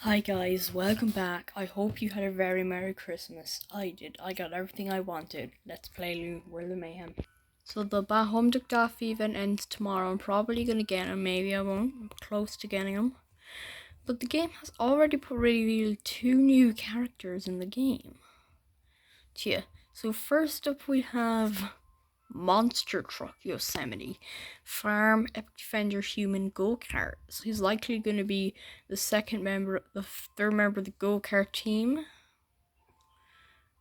Hi guys, welcome back. I hope you had a very Merry Christmas. I did. I got everything I wanted. Let's play World of Mayhem. So the Home Duck event ends tomorrow. I'm probably gonna get him, maybe I won't. I'm close to getting him. But the game has already revealed 2 new characters in the game. Yeah. So first up we have Monster Truck Yosemite, Farm Epic Defender Human Go-Kart. So he's likely going to be the third member of the Go-Kart team.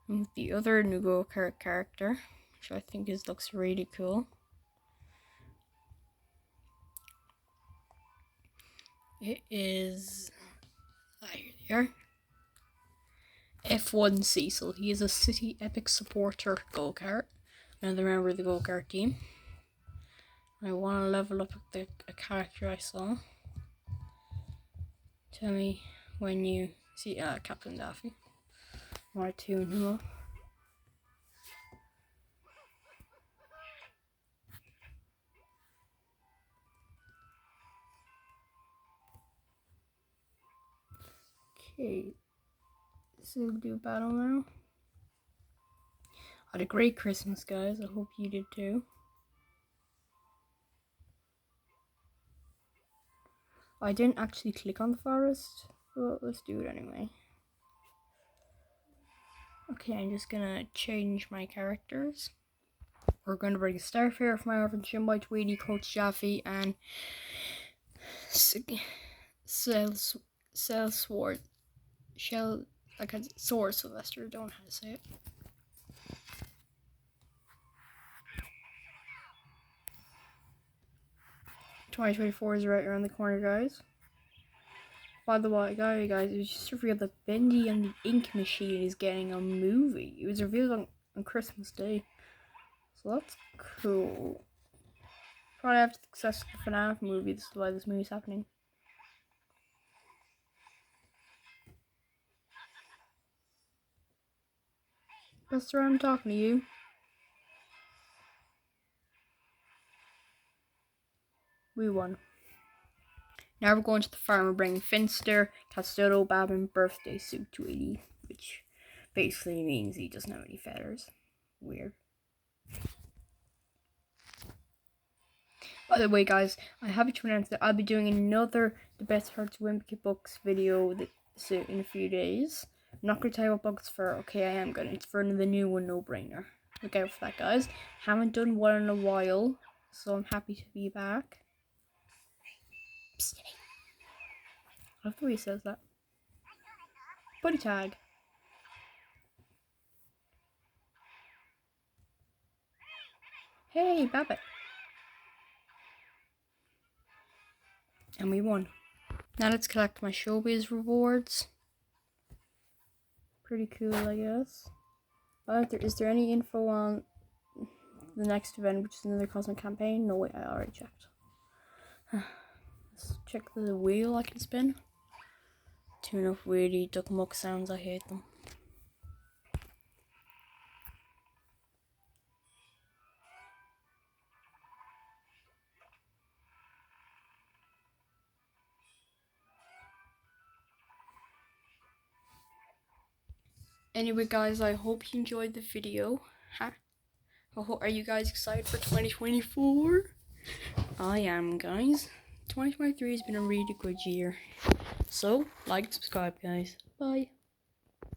And the other new Go-Kart character, which I think looks really cool. It is, here they are. F1 Cecil. He is a City Epic supporter Go-Kart. Another member of the Go-Kart team. I want to level up a character I saw. Tell me when you see Captain Daffy. I want to tune him up. Okay, so we'll do battle now. I had a great Christmas, guys. I hope you did too. I didn't actually click on the forest, but let's do it anyway. Okay, I'm just gonna change my characters. We're gonna bring Starfire from my orphan Shinbai, Tweety, Coach Jaffe, and Sword. Sword Sylvester. Don't know how to say it. $2024 is right around the corner, guys. By the way, guys, it was just revealed that Bendy and the Ink Machine is getting a movie. It was revealed on Christmas Day. So that's cool. Probably after the success of the FNAF movie, this is why this movie's happening. Buster, I'm talking to you. We won. Now we're going to the farm. We're bringing Finster, Castodo, Babin, birthday suit to 80, which basically means he doesn't have any feathers. Weird. By the way, guys, I have to announce that I'll be doing another The Best Hard to Wimpy books video in a few days. I'm not going to tell you what book it's for. Okay, I am going to. It's for the new one, No Brainer. Look out for that, guys. Haven't done one in a while, so I'm happy to be back. Psst. I love the way he says that. Buddy tag. Hey, Babbitt. And we won. Now let's collect my Showbiz rewards. Pretty cool, I guess. Is there any info on the next event, which is another cosmic campaign? No, wait, I already checked. Let's check the wheel I can spin. Tune up weirdy duck muck sounds, I hate them. Anyway, guys, I hope you enjoyed the video. Are you guys excited for 2024? I am, guys. 2023 has been a really good year. So, like and subscribe, guys. Bye.